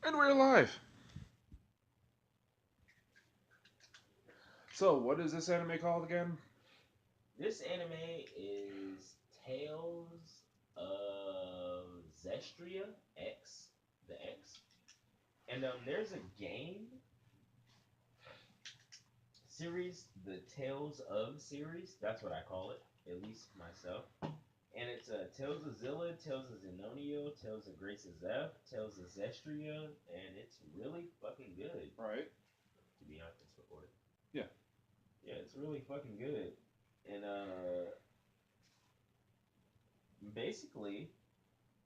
And we're live. So, what is this anime called again? This anime is Tales of Zestria X, the X, and there's a game series, the Tales of series. That's what I call it, at least myself. And it's Tales of Zilla, Tales of Zenonio, Tales of Grace of Zeph, Tales of Zestria, and it's really fucking good. Right. To be honest, it's recorded. Yeah. Yeah, it's really fucking good. And basically,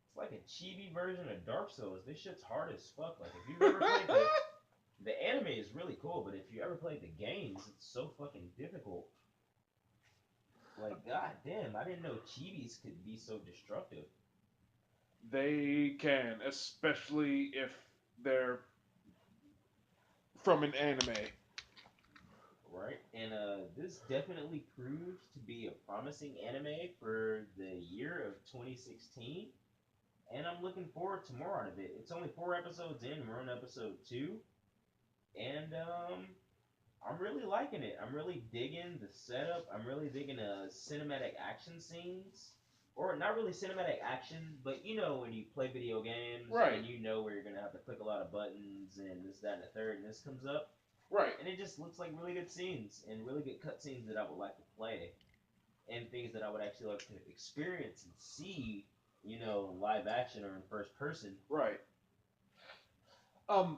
it's like a chibi version of Dark Souls. This shit's hard as fuck. Like if you've ever played the anime is really cool, but if you ever played the games, it's so fucking difficult. Like god damn, I didn't know chibis could be so destructive. They can, especially if they're from an anime. Right? And this definitely proves to be a promising anime for the year of 2016. And I'm looking forward to more out of it. It's only 4 episodes in, we're on episode 2. And I'm really liking it. I'm really digging the setup. I'm really digging the cinematic action scenes. Or not really cinematic action, but you know when you play video games Right. and you know where you're gonna have to click a lot of buttons and this, that, and the third, and this comes up. Right. And it just looks like really good scenes and really good cutscenes that I would like to play. And things that I would actually like to experience and see, you know, live action or in first person. Right.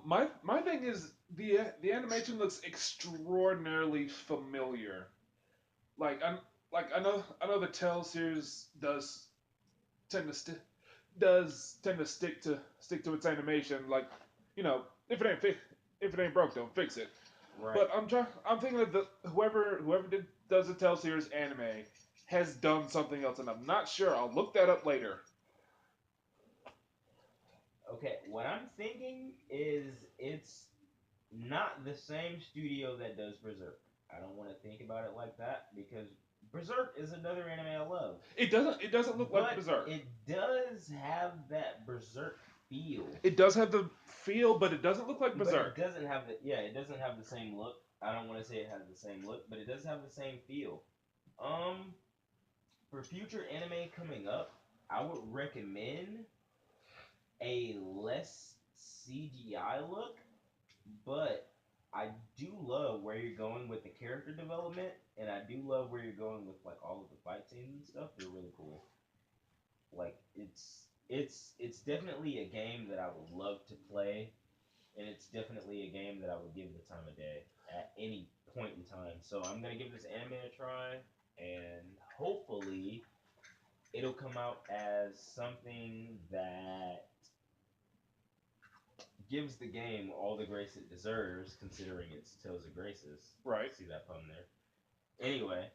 My thing is the animation looks extraordinarily familiar. Like I know the Tell series tend to sti- does tend to stick to its animation. Like, if it ain't broke, don't fix it. Right. But I'm thinking that whoever does the Tell series anime has done something else, and I'm not sure. I'll look that up later. Okay, what I'm thinking is it's not the same studio that does Berserk. I don't want to think about it like that because Berserk is another anime I love. It doesn't look like But Berserk. it does have that Berserk feel. It does have the feel, but it doesn't look like But Berserk. it doesn't have the it doesn't have the same look. I don't want to say it has the same look, but it does have the same feel. Um for future anime coming up, I would recommend a less CGI look, but I do love where you're going with the character development, and I do love where you're going with like all of the fight scenes and stuff. They're really cool. Like it's definitely a game that I would love to play, and it's definitely a game that I would give the time of day at any point in time. So I'm gonna give this anime a try, and hopefully it'll come out as something that gives the game all the grace it deserves, considering it's Tales of Graces. Right. See that pun there? Anyway.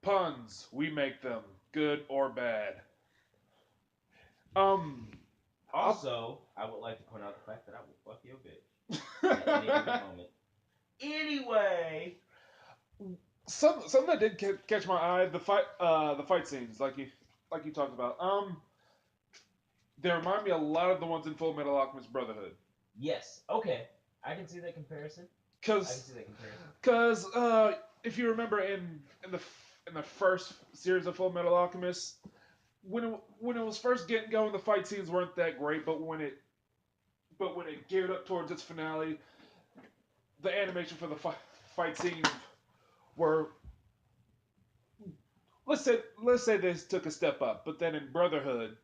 Puns, we make them, good or bad. Um. Also, I would like to point out the fact that I will fuck your bitch at any given moment. Anyway. Something that did catch my eye, the fight scenes, like you talked about. They remind me a lot of the ones in Full Metal Alchemist Brotherhood. Yes. Okay. I can see that comparison. I can Cause, see that comparison. cause, if you remember in the first series of Full Metal Alchemist, when it was first getting going, the fight scenes weren't that great. But when it geared up towards its finale, the animation for the fight scenes were, let's say this took a step up. But then in Brotherhood,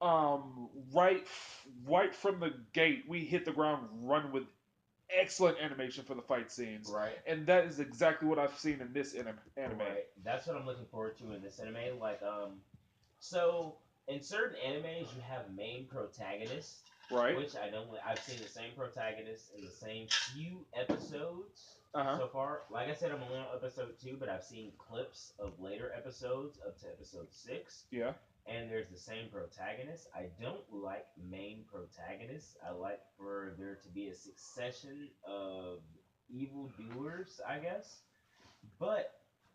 right from the gate, we hit the ground run with excellent animation for the fight scenes. Right. And that is exactly what I've seen in this anime. Right. That's what I'm looking forward to in this anime. Like, so in certain animes you have main protagonists, Right. which I don't. I've seen the same protagonist in the same few episodes Uh-huh. so far. Like I said, I'm only on episode 2, but I've seen clips of later episodes up to episode 6. Yeah. And there's the same protagonist. I don't like main protagonists. I like for there to be a succession of evil doers, I guess. But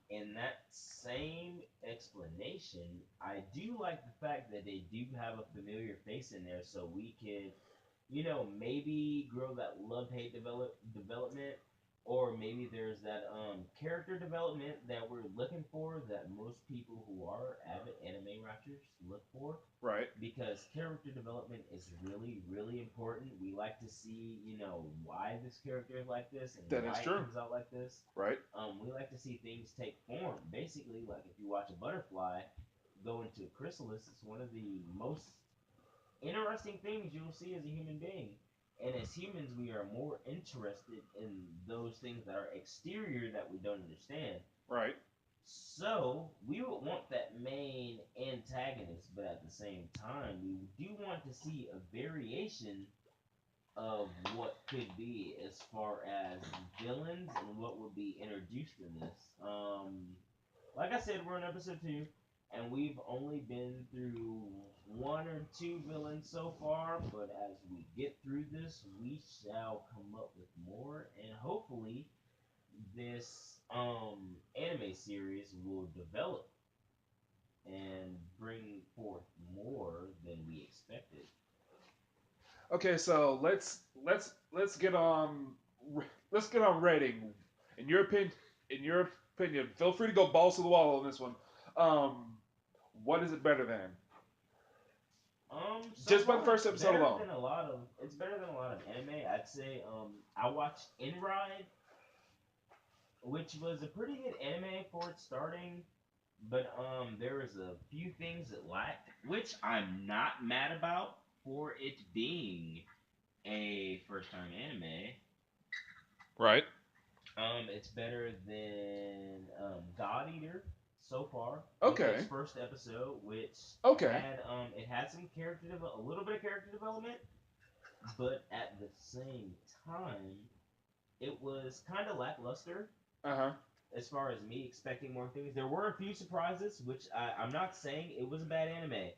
In that same explanation, I do like the fact that they do have a familiar face in there, so we could, maybe grow that love hate development, or maybe there's that character development that we're looking for that most people who are avid anime watchers look for, Right. because character development is really, really important. We like to see, why this character is like this and That is why it true. comes out like this. Right. We like to see things take form. Basically, like if you watch a butterfly go into a chrysalis, it's one of the most interesting things you'll see as a human being. And as humans, we are more interested in those things that are exterior that we don't understand. Right. So we would want that main antagonist, but at the same time, we do want to see a variation of what could be as far as villains and what would be introduced in this. Like I said, we're in episode 2, and we've only been through one or two villains so far. But as we get through this, we shall come up with more, and hopefully, this anime series will develop and bring forth more than we expected. Okay, so let's get on rating. In your opinion, feel free to go balls to the wall on this one. Um, what is it better than? So Just by the far first episode alone. it's better than a lot of anime. I'd say I watched In Ride, which was a pretty good anime for its starting, but there was a few things it lacked, which I'm not mad about for it being a first time anime. Right. It's better than God Eater so far. With Okay. its first episode, which Okay. had it had some a little bit of character development, but at the same time, it was kind of lackluster Uh huh. as far as me expecting more things. There were a few surprises, which I'm not saying it was a bad anime.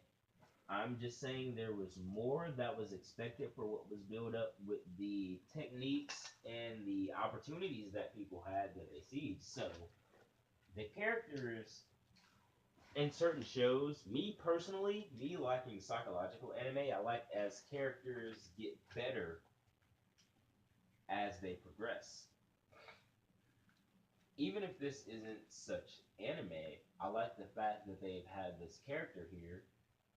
I'm just saying there was more that was expected for what was built up with the techniques and the opportunities that people had that they see. So the characters in certain shows, me personally, me liking psychological anime, I like as characters get better as they progress. Even if this isn't such anime, I like the fact that they've had this character here.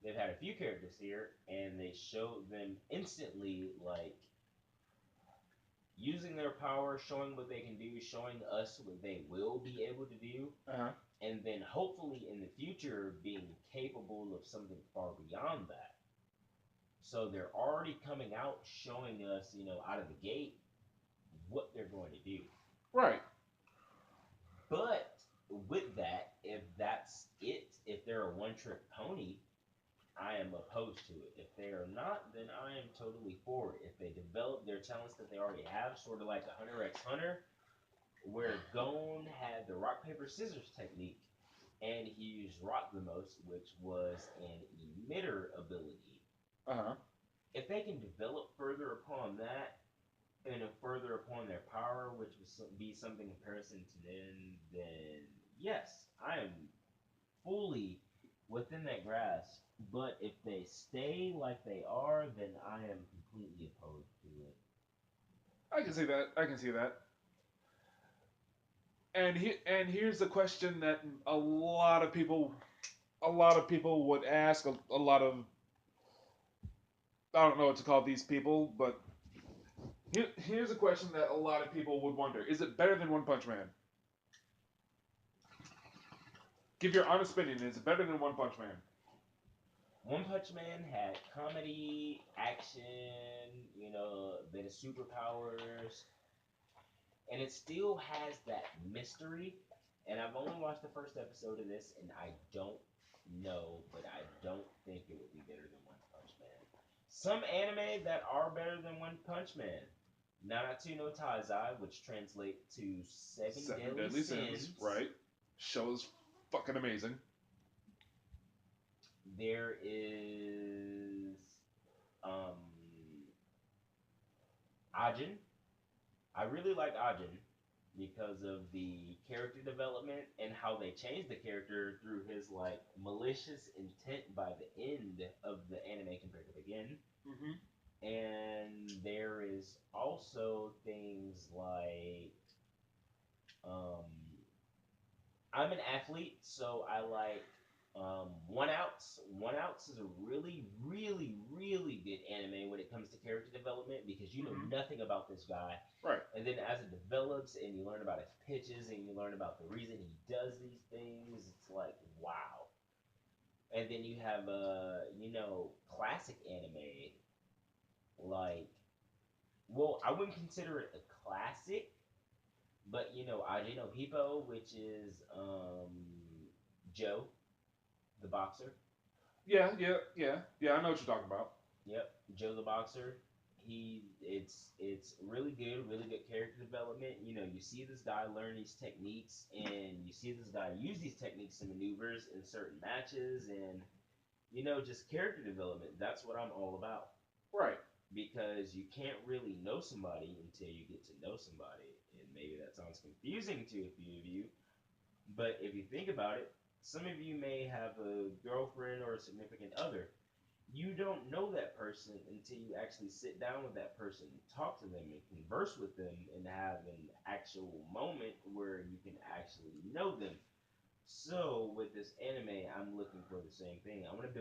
They've had a few characters here, and they showed them instantly, like, using their power, showing what they can do, showing us what they will be able to do, Uh huh. and then hopefully in the future being capable of something far beyond that. So they're already coming out showing us, out of the gate what they're going to do. Right. But with that, if that's it, if they're a one trick pony, I am opposed to it. If they are not, then I am totally for it. If they develop their talents that they already have, sort of like a Hunter x Hunter, where Gon had the rock paper scissors technique, and he used rock the most, which was an emitter ability. Uh huh. If they can develop further upon that, and further upon their power, which would be something in comparison to them, then yes, I am fully within that grasp. But if they stay like they are, then I am completely opposed to it. I can see that. I can see that. And here's the question that a lot of people would ask. A lot of I don't know what to call these people, but here's a question that a lot of people would wonder: is it better than One Punch Man? Give your honest opinion. Is it better than One Punch Man? One Punch Man had comedy, action, a bit of superpowers, and it still has that mystery. And I've only watched the first episode of this, and I don't know, but I don't think it would be better than One Punch Man. Some anime that are better than One Punch Man: Nanatsu no Taizai, which translate to Seven, Seven Deadly Deadly Sins, Sins. right? Show's fucking amazing. There is um, Ajin. I really like Ajin. because of the character development and how they changed the character through his like malicious intent by the end of the anime compared to the beginning. Mm-hmm. And there is also things like um, I'm an athlete, so I like One Outs. One Outs is a really, really, really good anime when it comes to character development because you know Mhm. nothing about this guy. Right. And then as it develops and you learn about his pitches and you learn about the reason he does these things, it's like, wow. And then you have, classic anime like, well, I wouldn't consider it a classic, but Aji no Hippo, which is Joe, the boxer. Yeah. I know what you're talking about. Yep, Joe the boxer. It's really good character development. You see this guy learn these techniques, and you see this guy use these techniques and maneuvers in certain matches, and just character development. That's what I'm all about. Right. Because you can't really know somebody until you get to know somebody, and maybe that sounds confusing to a few of you, but if you think about it, some of you may have a girlfriend or a significant other. You don't know that person until you actually sit down with that person, talk to them, and converse with them, and have an actual moment where you can actually know them. So with this anime, I'm looking for the same thing. I want to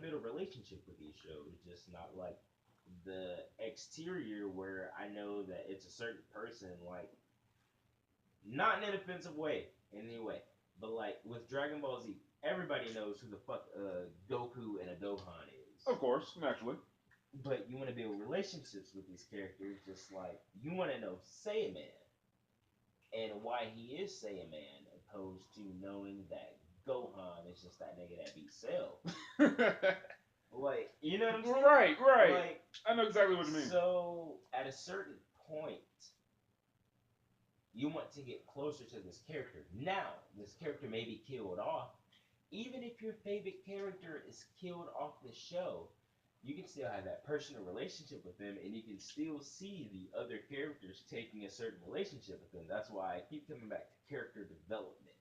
build a relationship with these shows, just not like the exterior where I know that it's a certain person, like not in an offensive way in any way, but like with Dragon Ball Z, everybody knows who the fuck Goku and a Gohan is. Of course, naturally. But you want to build relationships with these characters, just like you want to know Saiyaman and why he is Saiyaman, opposed to knowing that Gohan is just that nigga that beats Cell. Like, you know what I'm saying? Right. Like, I know exactly what you mean. so at a certain point, you want to get closer to this character. Now, this character may be killed off. Even if your favorite character is killed off the show, you can still have that personal relationship with them, and you can still see the other characters taking a certain relationship with them. That's why I keep coming back to character development,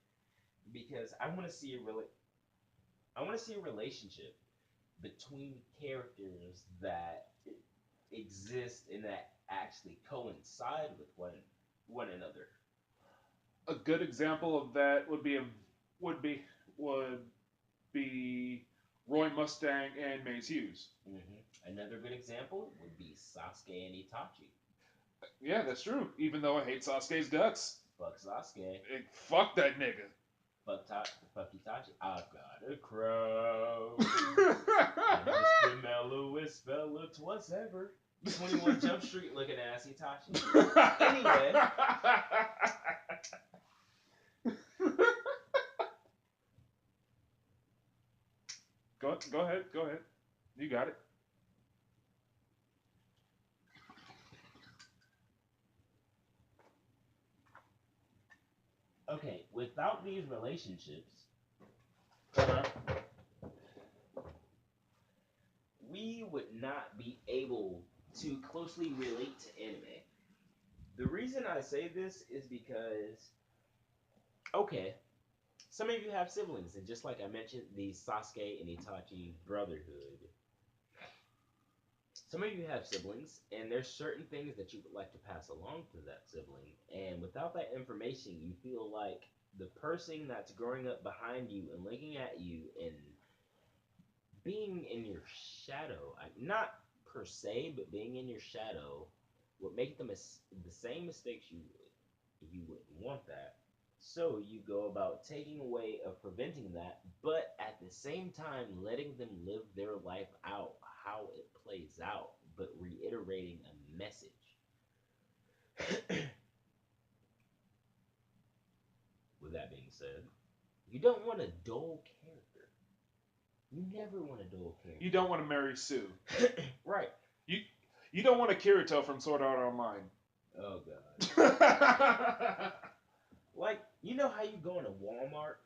because I want to see a relationship between characters that exist and that actually coincide with one another. A good example of that would be would be Roy Mustang and Mace Hughes. Another good example would be Sasuke and Itachi. Yeah, that's true. Even though I hate Sasuke's guts. Fuck Sasuke. Fuck that nigga. Fuck Itachi. I've got a crown. I'm just the mellowest fella twas ever. 21 Jump Street looking ass Itachi. Anyway. Go ahead. You got it. Okay, without these relationships, we would not be able to closely relate to anime. The reason I say this is because, okay, some of you have siblings, and just like I mentioned, the Sasuke and Itachi brotherhood. Some of you have siblings, and there's certain things that you would like to pass along to that sibling, and without that information, you feel like the person that's growing up behind you and looking at you and being in your shadow, not per se, but being in your shadow, would make the same mistakes you wouldn't want that. So you go about taking a way of preventing that, but at the same time letting them live their life out how it plays out, but reiterating a message. With that being said, you don't want a dull character. You never want a dull character. You don't want to marry Sue. Right. You don't want a Kirito from Sword Art Online. Oh god. Like, you know how you go into Walmart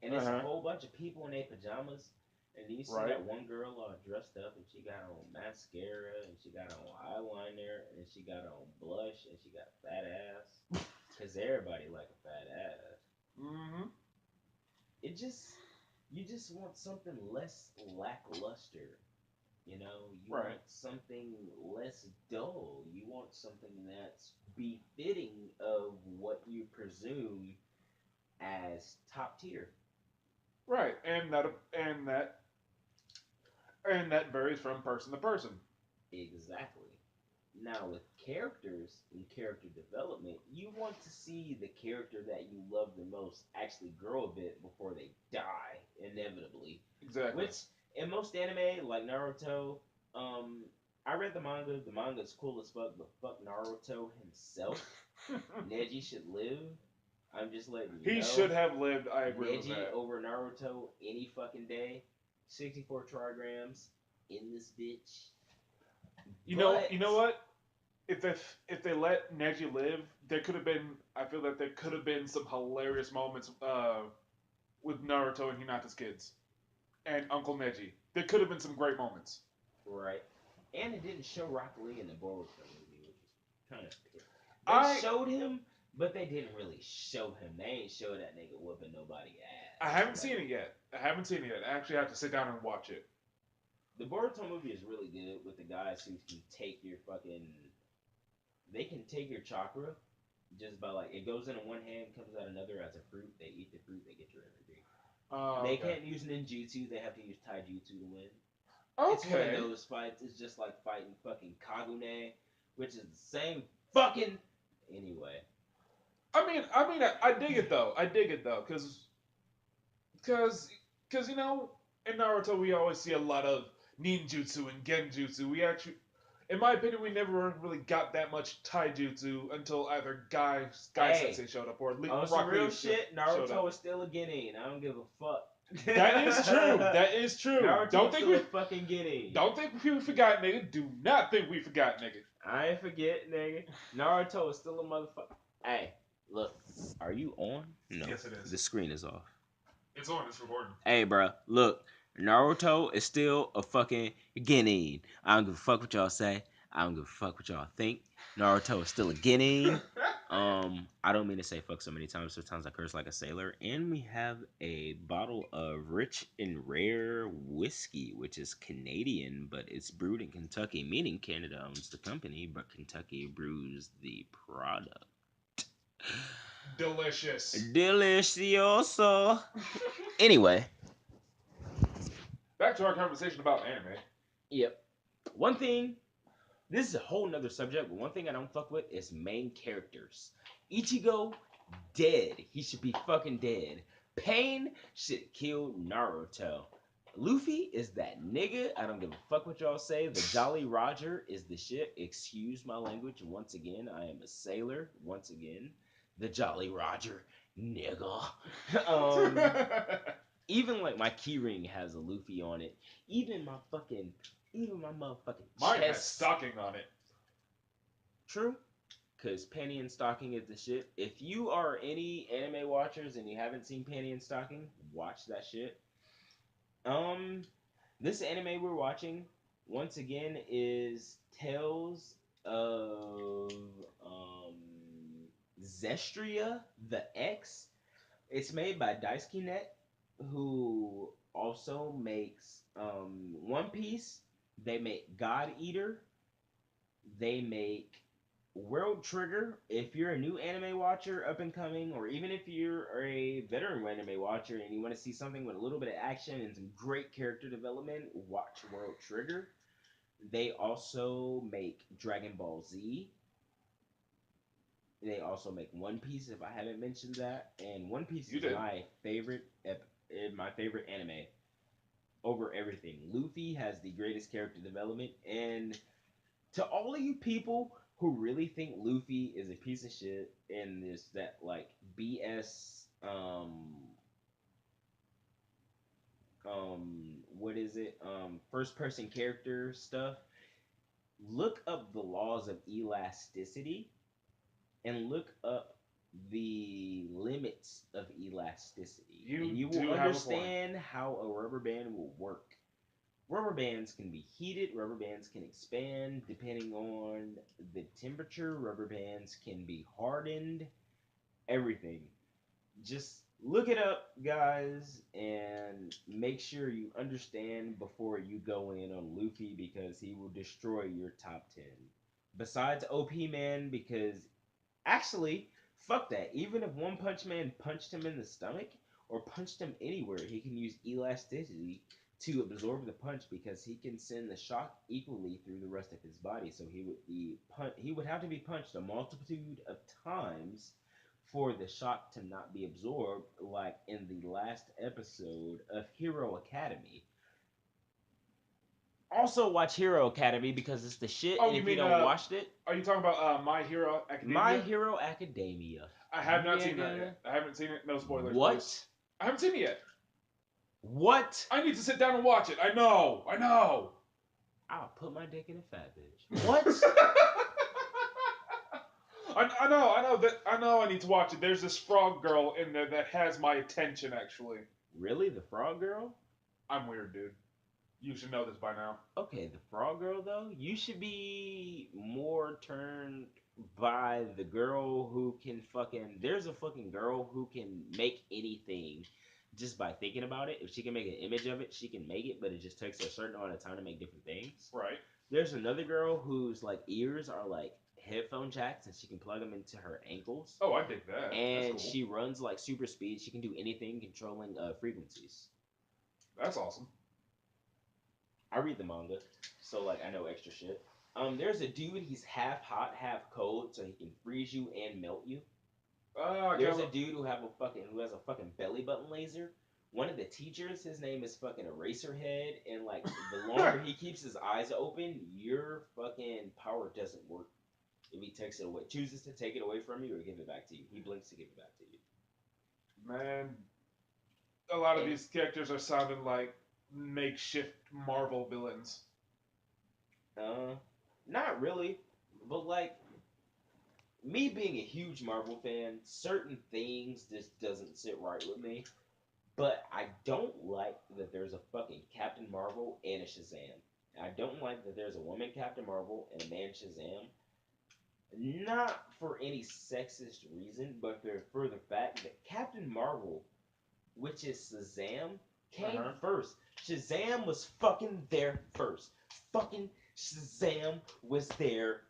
and it's a whole bunch of people in their pajamas, And then you see Right. that one girl all dressed up and she got on mascara and she got on eyeliner and she got on blush and she got fat ass. Cause everybody like a fat ass. Mm-hmm. It just you just want something less lackluster. You know, you Right. want something less dull. You want something that's befitting of what you presume as top tier. Right. And that varies from person to person. Exactly. Now, with characters and character development, you want to see the character that you love the most actually grow a bit before they die, inevitably. Exactly. Which, in most anime, like Naruto, um, I read the manga. The manga's cool as fuck, but fuck Naruto himself. Neji should live. I'm just letting you He know. should have lived. I agree with Neji that. over Naruto any fucking day. 64 trigrams in this bitch. You know But what? If they let Neji live, there could have been. I feel that there could have been some hilarious moments with Naruto and Hinata's kids and Uncle Neji. There could have been some great moments. right. And it didn't show Rock Lee in the Boruto movie, which is kind of. They I showed him, but they didn't really show him. They ain't show that nigga whooping nobody I ass. haven't Like seen it yet. I actually have to sit down and watch it. the Boruto movie is really good with the guys who can take your fucking. They can take your chakra just by like it goes into one hand, comes out another as a fruit. They eat the fruit, they get your energy. They Okay. can't use ninjutsu. They have to use taijutsu to win. It's one of Okay. those fights. It's just like fighting fucking Kagune, which is the same fucking. Anyway, I dig it though. I dig it though, cause in Naruto we always see a lot of ninjutsu and genjutsu. We actually, in my opinion, we never really got that much taijutsu until either Guy hey, Sensei showed up or on some Rock real Lee shit, showed Naruto up. is still a Genin. I don't give a fuck. That is true. That is true. Naruto's still a fucking Genin. Don't think we forgot, nigga. Do not think we forgot, nigga. I ain't forget, nigga. Naruto is still a motherfucker. Hey, look, are you on? No. Yes, it is. The screen is off. It's on. It's recording. Hey, bro, look, Naruto is still a fucking Genin. I don't give a fuck what y'all say. I don't give a fuck what y'all think. Naruto is still a Genin. I don't mean to say fuck so many times. Sometimes I curse like a sailor. And we have a bottle of rich and rare whiskey, which is Canadian, but it's brewed in Kentucky, meaning Canada owns the company, but Kentucky brews the product. Delicious. Delicioso. Anyway. Back to our conversation about anime. Yep. One thing, this is a whole nother subject, but one thing I don't fuck with is main characters. Ichigo, dead. He should be fucking dead. Pain should kill Naruto. Luffy is that nigga. I don't give a fuck what y'all say. The Jolly Roger is the shit. Excuse my language. Once again, I am a sailor. Once again, the Jolly Roger, nigga. Even like my keyring has a Luffy on it. Even my motherfucking Mine has chest. stocking on it. True. Because Penny and Stocking is the shit. If you are any anime watchers and you haven't seen Penny and Stocking, watch that shit. This anime we're watching, once again, is Tales of Zestria the X. It's made by Daisuke Net, who also makes One Piece. They make God Eater. They make World Trigger. If you're a new anime watcher, up and coming, or even if you're a veteran anime watcher and you want to see something with a little bit of action and some great character development, watch World Trigger. They also make Dragon Ball Z. They also make One Piece, if I haven't mentioned that. And One Piece is my favorite anime over everything. Luffy has the greatest character development, and to all of you people who really think Luffy is a piece of shit and that like BS what is it? First person character stuff, look up the laws of elasticity and look up the limits of elasticity. You and you do will have a point. understand how a rubber band will work. Rubber bands can be heated, rubber bands can expand depending on the temperature, rubber bands can be hardened, everything. Just look it up, guys, and make sure you understand before you go in on Luffy because he will destroy your top 10. Besides OP Man, because actually, fuck that. Even if One Punch Man punched him in the stomach or punched him anywhere, he can use elasticity to absorb the punch because he can send the shock equally through the rest of his body. So he would have to be punched a multitude of times for the shock to not be absorbed, like in the last episode of Hero Academy. Also, watch Hero Academy because it's the shit. Oh, and you if mean, you don't watch it, Are you talking about My Hero Academia? My Hero Academia. I have not seen that yet. I haven't seen it. No spoilers. What? Please. I haven't seen it yet. What? I need to sit down and watch it. I know. I'll put my dick in a fat bitch. What? I know I need to watch it. There's this frog girl in there that has my attention, actually. Really? The frog girl? I'm weird, dude. You should know this by now. Okay, the frog girl, though? You should be more turned by the girl who can fucking... There's a fucking girl who can make anything just by thinking about it. If she can make an image of it, she can make it, but it just takes her a certain amount of time to make different things. Right. There's another girl whose, like, ears are, like, headphone jacks, and she can plug them into her ankles. Oh, I dig that. And That's cool. she runs, like, super speed. She can do anything controlling frequencies. That's awesome. I read the manga, so, like, I know extra shit. There's a dude, he's half hot, half cold, so he can freeze you and melt you. There's a dude who has a fucking belly button laser. One of the teachers, his name is fucking Eraserhead, and, like, the longer he keeps his eyes open, your fucking power doesn't work. If he chooses to take it away from you or give it back to you. He blinks to give it back to you. Man, a lot of these characters are sounding like makeshift Marvel villains. Not really, but, like, me being a huge Marvel fan, certain things just doesn't sit right with me. But I don't like that there's a fucking Captain Marvel and a Shazam. I don't like that there's a woman Captain Marvel and a man Shazam. Not for any sexist reason, but for the fact that Captain Marvel, which is Shazam, came first. Shazam was fucking there first. Fucking Shazam was there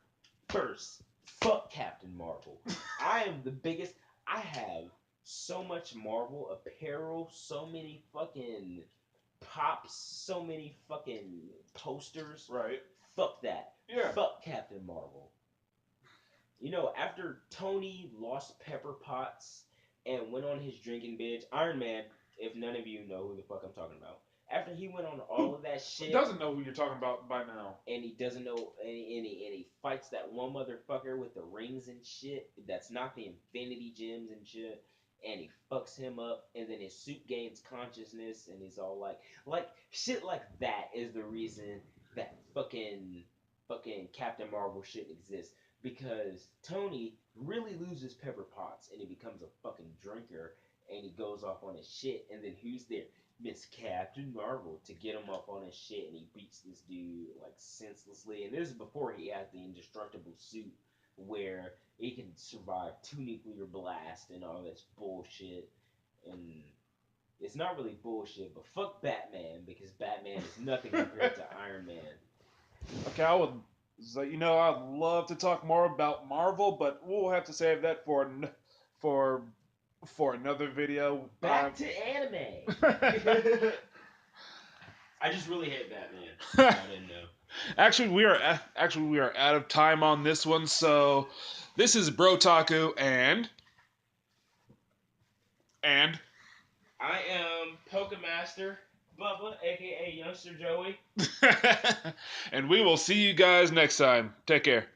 first. Fuck Captain Marvel. I am the biggest. I have so much Marvel apparel, so many fucking pops, so many fucking posters. Right. Fuck that. Yeah. Fuck Captain Marvel. You know, after Tony lost Pepper Potts and went on his drinking binge, Iron Man, if none of you know who the fuck I'm talking about, after he went on all of that shit, doesn't know who you're talking about by now, and he doesn't know, and he fights that one motherfucker with the rings and shit, that's not the Infinity Gems and shit, and he fucks him up, and then his suit gains consciousness, and he's all like shit like that is the reason that fucking Captain Marvel shouldn't exist. Because Tony really loses Pepper Potts and he becomes a fucking drinker and he goes off on his shit, and then who's there? Miss Captain Marvel to get him off on his shit, and he beats this dude like senselessly. And this is before he has the indestructible suit where he can survive 2 nuclear blasts and all this bullshit. And it's not really bullshit, but fuck Batman, because Batman is nothing compared to Iron Man. Okay, I'd love to talk more about Marvel, but we'll have to save that for another video. Back to anime. I just really hate Batman. I didn't know. Actually, we are out of time on this one. So this is Brotaku and I am Pokemaster Bubba, aka Youngster Joey. and we will see you guys next time. Take care.